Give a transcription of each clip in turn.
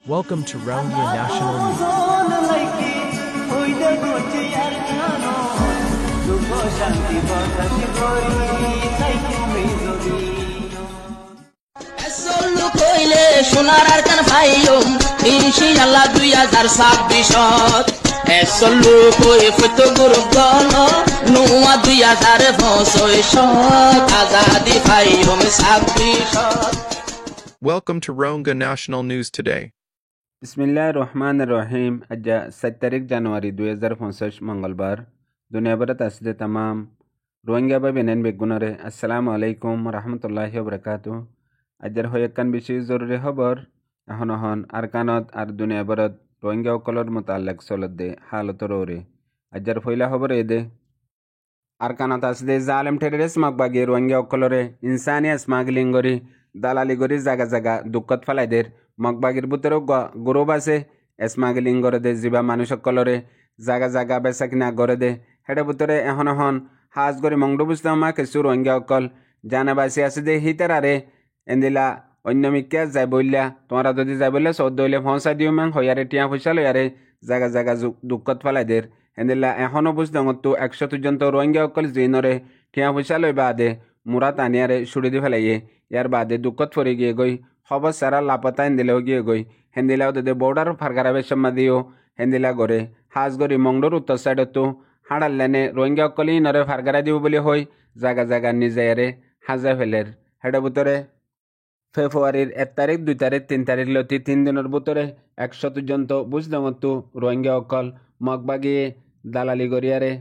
Welcome to Rohingya National News. সোনার আর কান ভাইয়ম ইনশাআল্লাহ 2026 এসল্লু কই photo গুরগন নুয়া 2025 Azadi ভাইয়ম 26 Welcome to Rohingya National News Today. बिस्मिल्लाहिर्रहमानिर्रहीम आज 7 तारीख জানুয়ারি 2025 मंगलवार दुनिया भरत असले तमाम रोहिंग्या भाई बहन बेगुनरे अस्सलामु अलैकुम रहमतुल्लाहि व बरकातुहू আজের হয়েকান বেশি জরুরি খবর এখন আরকানত আর দুনিয়া ভরত রোহিঙ্গা সকলের মোতালেক চলতে হালতর ওরে আজের ফইলা খবর এদে আরকানত আসলে জালেম টেররিস্ট মকবাগি রোহিঙ্গা সকলরে ইনসানিয়া স্মাগলিং করি দালালি করি জায়গা জায়গা দুঃখত ফেলাইদের মকবাগির ভিতরেও গ্রুপ আছে স্মাগলিং করে দে যা মানুষ সকলরে জায়গা জায়গা বেচা কিনা করে দে হেডে ভিতরে এখন হাজ করে মংডু বুঝতে মা কিছু রোহিঙ্গা সকল জানাবাসী আছে দে হিতারারে এন্দিলা অন্য মিক্কা যাই বললা তোমরা যদি যাই বললে চৌদ্দ হইলে ফসা দিও ম্যাং হইয়ারে টিয়া পয়সা লইয়ারে জায়গা জায়গা দুঃখত ফেলাইদের এন্দিলা এখনও বুঝতে তো 100 পর্যন্ত রোহিঙ্গা সকল জিনরে টিয়া পয়সা লই বাদে মুরা টানিয়ারে ছুড়ি দি ফেলাইয়ে ইয়ার বাদে দুঃখত ফরে গিয়ে গই খবর সারা লাপাতা হেন্দিলাও গিয়ে গই হেন্দিলাও দে বর্ডার ফারগারা বেশম্মা দিও হেন্দিলা গড়ে হাজ গড়ি মংডোর উত্তর সাইডতো হাড়াল্লানে রোহিঙ্গা সকল ইনরে ফারগারা দিব বলে হই জায়গা জায়গা নিজেয়ারে হাজা ফেলের হেডে ভিতরে ফেব্রুয়ারির 1 তারিখ 2 তারিখ 3 তারিখ লতি 3 দিনের ভিতরে 100 পর্যন্ত বুঝদমতো রোহিঙ্গা সকল মগবাগিয়ে দালালি গড়িয়ারে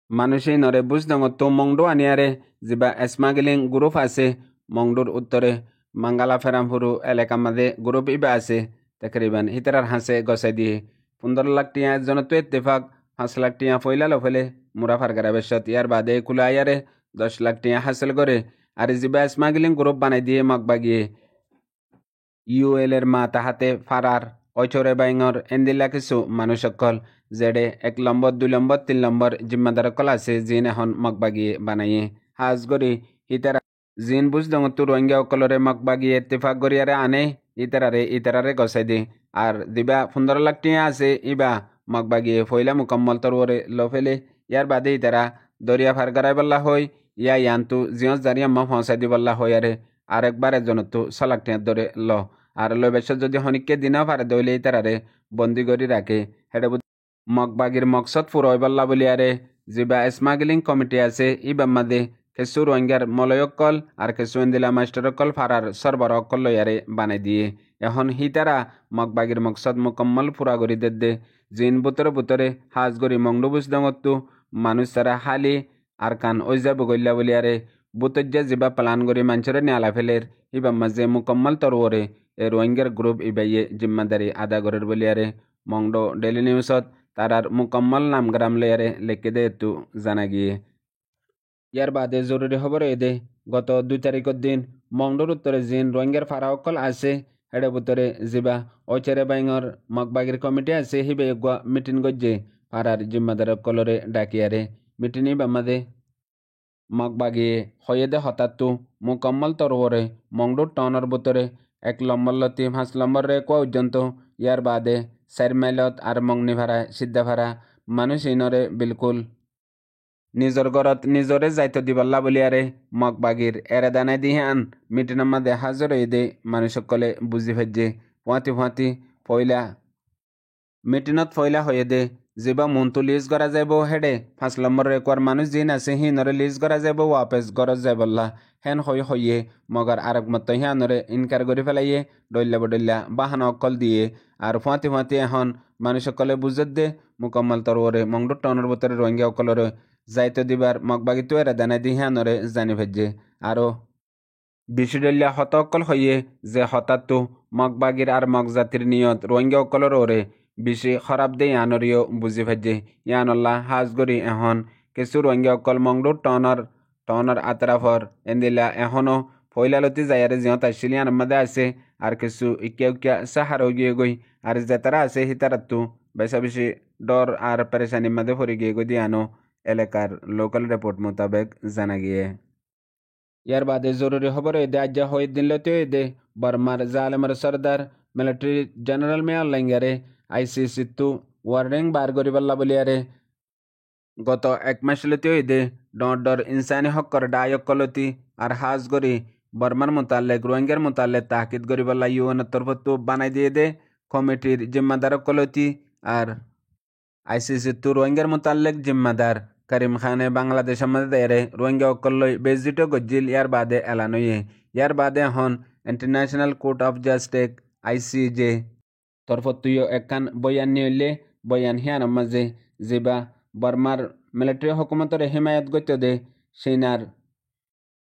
মানুষই নরে বুঝদমতো মংডো আনিয়ারে যা স্মাগলিং গ্রুপ আছে মংডোর উত্তরে মাঙ্গালা ফেরামপুরু এলাকা মাঝে গ্রুপ ইবা আছে তকরিবান হিতারার হাসে গসাই দিয়ে 15 লাখ টিয়া জনতো ইত্তেফাক 5 লাখ টিয়া ফইলালো ফেলে মুরা ফারগারা বেশত ইয়ার বাদে কুলাইয়ারে 10 লাখ টিয়া হাসিল করে আর জিবা স্মাগলিং গ্রুপ বানাই দিয়ে মগবাগিয়ে ইউএল এর মা তাহাতে ফারার অচরে বাইঙর এন্দিলা কিছু মানুষ সকল জেডে 1 নম্বর 2 নম্বর 3 নম্বর জিম্মাদার কল আছে জিন এখন মগবাগিয়ে বানাইয়ে হাজ গরি ইতারা জিন বুঝদমতো রোহিঙ্গা সকলরে মগবাগিয়ে ইত্তেফাক গরিয়ারে আনে ইতারারে গসাই দে আর দিবা 15 লাখ টিয়া আছে ইবা মগবাগিয়ে ফইলা মুকম্মল তরওরে লফেলে ইয়ার বাদে ইতারা দরিয়া ফারগারাই বল্লা হই ইয়ান্তু জিয়স জারিয়া মা ফসাই দি বল্লা হই আর একবার এজনতো 6 লাখ টিয়া ধরে ল আর লবেশ যদি হনিককে দিনা পারে দইলে ইতারারে বন্দি করি রাখে হেডে মগবাগির মকসদ ফুরই বল্লা বলি আরে জিবা স্মাগলিং কমিটি আছে ইবা মাদে কিছু রোহিঙ্গার মলয়কল আর কিছু এন্দিলা মাস্টারকল ফারার সরবরাহকল লয়ারে বানাই দিয়ে এখন হিতারা মগবাগির মকসদ মুকম্মল ফুরা করি দে জিন বুতরে হাজ গরি মংডু বুঝদমতো মানুষ তারা হালি আর কান ওই যাব গইলা বলি আরে বুতজ্জা জিবা প্লান করি মানুষরে নিয়ালা ফেলের ইবা মাঝে মুকম্মল তরওরে এ রোহিঙ্গার গ্রুপ ইবাইয়ে জিম্মাদারি আদা করের বলি আরে মংডো ডেলি নিউজত তারার মুকম্মল নামগ্রাম লয়ারে লেখে দে একটু জানা গিয়ে ইয়ার বাদে জরুরি খবর এদে গত 2 তারিখের দিন মংডোর উত্তরে জিন রোহিঙ্গার ফারাওকল আছে হেডে ভিতরে জিবা ওচেরে বাইঙর মগবাগির কমিটি আছে হিবে মিটিং গজ্জে ফারার জিম্মাদার কলরে ডাকিয়ারে মিটিনি বামাদে মগবাগিয়ে হয়েদে হঠাৎ মুকম্মল তরওরে মংডোর টাউনের ভিতরে 1 নম্বর লতি 5 নম্বর রে কোয়া পর্যন্ত ইয়ার বাদে 4 মাইলত আর মংনি ভাড়া সিদ্ধা ভাড়া মানুষ ইনরে বিলকুল নিজর ঘরত নিজরে যাইতে দিবল্লা বলিয়ারে মগবাগির এরে দানাই দিয়ে আন মিটিনের মাঝে হাজর দে মানুষ সকলে বুঝি ফেজে ফুঁয়াতি পয়লা মিটিনত ফয়লা হয়ে দে যেবা মনটো লিজ করা যাব হেডে 5 নম্বর রেকোয়ার মানুষ জিন আছে হিনরে লিজ করা যাব ওয়াপেস গরজ যায় বললা হেন হইয়ে মগার আরেক মত হিয়ানরে ইনকার করে ফেলাইয়ে ডইল্লা বাহানা অকল দিয়ে আর ফুঁয়াতি এখন মানুষ সকলে বুঝত দে মুকম্মল তরওরে মংডু টনের ভিতরে রোহিঙ্গা অকলরে যাইতে দিবার মগবাগি তো এরা দানাই দি হিয়ানরে জানি ভেজে আরো বিশুডল্লা হত অকল হইয়ে যে হঠাৎ মগবাগির আর মগজাতির নিয়ত রোহিঙ্গা অকলর ওরে বেশি খারাপ দে ইয়ানরিও বুঝি ফেজে ইয়ানল্লাহ হাজ গরি এখন কিছু রোহিঙ্গা অকল মংডুর টনের আতরাফর এন্দিলা এখনো ফইলালতি যায়ারে জিয়ত আসছিল ইয়ার মধ্যে আছে আর কিছু ইকিয়া সাহারও গিয়ে গই আর যে তারা আছে হিতারাতো বেশি ডর আর পেরেশানির মধ্যে পড়ে গিয়ে গই দিয়ানো এলাকার লোকাল রিপোর্ট মোতাবেক জানা গিয়ে ইয়ার বাদে জরুরি খবর এদে আজ্জা হয়ে দিনলতে এদে বর্মার জালেমের সর্দার মিলিটারি জেনারেল মে অনলাইন ICC টু ওয়ার্নিং বার করি পাল্লা বলিয়ারে গত 1 মাসলতি হইদে ডর ইনসানি হকর ডায়কলতি আর হাজ গরি বর্মার মোতালেক রোহিঙ্গার মোতালেক তাকিদ করি পাল্লা ইউএনের তরফতো বানাই দিয়ে দে কমিটির জিম্মাদার কলতি আর ICC টু রোহিঙ্গার মোতালেক জিম্মাদার করিম খানে বাংলাদেশের মধ্যে রোহিঙ্গা অকল্লই বেজিটো গজ্জিল ইয়ার বাদে এলানয়ে ইয়ার বাদে হন international court of justice ICJ তরফতুয় একখান বয়ান নিলে বয়ান হিয়ান মাঝে যেবা বর্মার মিলিটারি হুকুমতরে হিমায়ত গত্য দে সেনার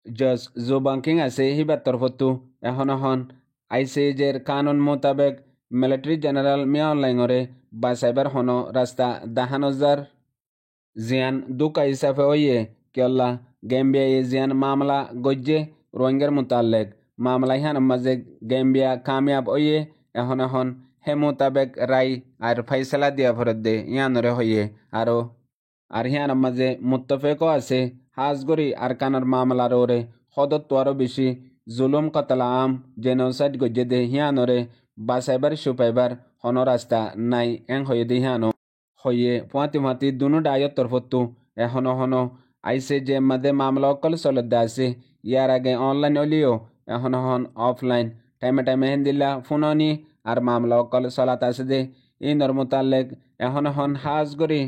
জজ জো বাংকিং আছে হিবার তরফতু এখন ICJের কানুন মোতাবেক মিলিটারি জেনারেল মিয়া অনলাইনরে বাসাইবার হন রাস্তা দাহানজার জিয়ান দুকা হিসাবে ওয়ে কেল্লা গেম্বিয়া জিয়ান মামলা গজ্জে রোহিঙ্গার মোতালেক মামলা হিয়ান মাঝে গেম্বিয়া কামিয়াব ওয়ে এখন হে মোতাবেক রায় আর ফাইসলা দিয়া ফরত দে ইয়ানরে হইয়ে আর হিয়ান মাঝে মুত্তফেকও আছে হাজগরি আর কানার মামলার ওরে সদত্ব আরও বেশি জুলুম কতলা আম জেনোসাইড গজ্জে দে হিয়ানরে বাসাইবার সুপাইবার হন রাস্তা নাই এং হয়ে দে হিয়ানো হইয়ে ফুয়াতি দুনো ডায়ত তরফতো এখন ICJ মাঝে মামলা অকল চলতে আছে ইয়ার আগে অনলাইন অলিও এখন অফলাইন টাইমে হেন্দিল্লা ফোননি আর মামলা অকল চলাত আছে দে ইনর মোতালেক এখন হাজ গরি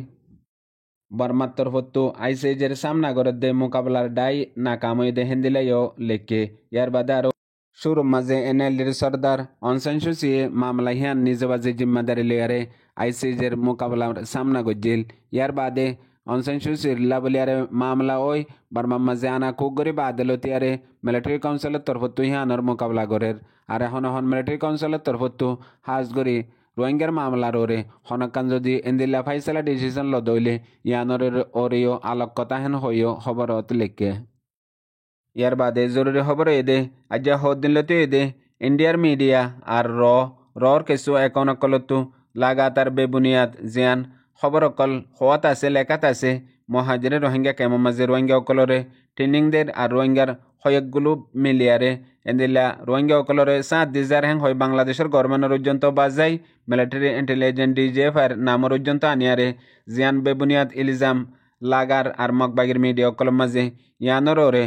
বর্মার তরফতো ICJের সামনা করে দে মোকাবিলার ডাই নাকাম হয়ে দে হেন্দিলাইও লেখে ইয়ার বাদে আরো শুরু মাঝে NLDর সর্দার অনসান সুচিয়ে মামলা হিয়ান নিজবাজে জিম্মাদারি লেয়ারে ICJের মোকাবিলার সামনা গজ্জিল ইয়ার বাদে অনসান সুচির লাবলিয়ারে মামলা ওই বর্মার মাঝে আনা কুগরি বা আদালতিয়ারে মিলিটারি কাউন্সিলের তরফতো হিয়ানোর মোকাবিলা করের আর এখন মিলিটারি কাউন্সিলের তরফতো হাজগরি রোহিঙ্গার মামলার ওরে হনকান যদি এন্দিল্লা ফাইসলা ডিসিশন লদইলে ইয়ানোর ওরেও আলোকতা হেন হইও খবরত লেখে ইয়ার বাদে জরুরি খবর এদে আজ হদিনলতো এদে ইন্ডিয়ার মিডিয়া আর রর কিছু এখন অকলতো লাগাতার বেবুনিয়াদ জিয়ান খবর অকল হওয়াত আছে লেখাত আছে মহাজিরে রোহিঙ্গা কেমন মাঝে রোহিঙ্গা অকলরে ট্রেনিং দের আর রোহিঙ্গার হয়েকগুলো মিলিয়ারে এন্দিল্লা রোহিঙ্গা অকলরে 7,000 হ্যাং হয় বাংলাদেশের গভর্নমেন্ট পর্যন্ত বাজাই মিলিটারি ইন্টেলিজেন্স DGF নাম পর্যন্ত আনিয়ারে জিয়ান বেবুনিয়াদ ইলজাম লাগার আর মগবাগির মিডিয়া অকল মাঝে ইয়ানোর ওরে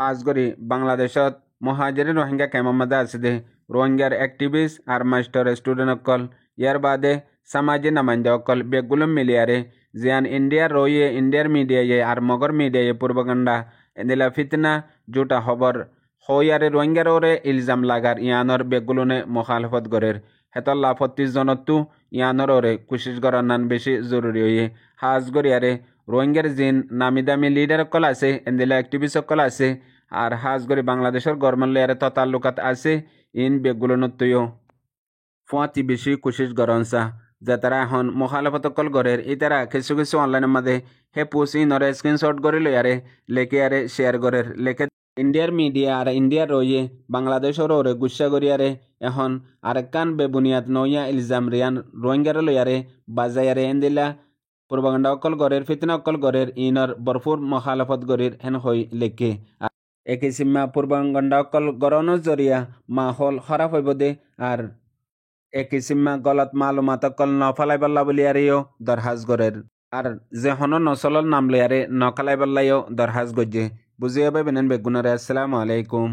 আজগরি বাংলাদেশত মহাজিরে রোহিঙ্গা কেমন মাঝে আছে দে রোহিঙ্গার অ্যাক্টিভিস্ট আর মাস্টার স্টুডেন্ট অকল ইয়ার বাদে সামাজিক নামাঞ্জা অকল বেগুলো মিলিয়ারে জিয়ান ইন্ডিয়ার রয়ে ইন্ডিয়ার মিডিয়ায়ে আর মগর মিডিয়ায়ে পূর্বগণ্ডা এদিলা ফিতনা জুটা খবর হইয়ারে রোহিঙ্গার ওরে ইলজাম লাগার ইয়ানোর বেগুলোনে মুখালফত গরের হেতল লাফত্তিস জনতু ইয়ানোর ওরে কুশিস গরার নান বেশি জরুরি হয়ে হাজ গরিয়ারে রোহিঙ্গার জিন নামি দামি লিডার অকল আছে এদিলা অ্যাক্টিভিস্ট অকল আছে আর হাজ গরি বাংলাদেশের গভর্নমেন্ট লেয়ারে ততাল্লুকাত আছে ইন বেগুলোনতইও ফুয়াতি বেশি কুশিস গরনসা যে তারা এখন মুখালফতকল গরের ইতারা কিছু অনলাইনের মাঝে হে পুসি নরে স্ক্রিনশট করে লইয়ারে লেখে আরে শেয়ার গরের লেখে ইন্ডিয়ার মিডিয়া আর ইন্ডিয়ার রয়ে বাংলাদেশের ওরে গুসা করিয়ারে এখন আরেকান বেবুনিয়াদ নইয়া ইলজাম রিয়ান রোহিঙ্গার লইয়ারে বাজাইয়ারে এন্দিলা পূর্বগণ্ডা অকল গরের ফিতনা অকল গরের ইনর বরফুর মুখালফত গরির হেন হই লেখে একই সীমা পূর্বগণ্ডা অকল গরনের জরিয়া মাহল খারাপ হইব দে আর একই সীমা গলত মালুমাত অকল নফালাই পাল্লা বলিয়ারেও দরহাজ গরের আর যে হন নসলর নাম লইয়ারে নখালাই পাল্লাইও দরহাজ গজ্জে বুঝিয়ে পাইবেন বেগুনারে। আসসালামু আলাইকুম।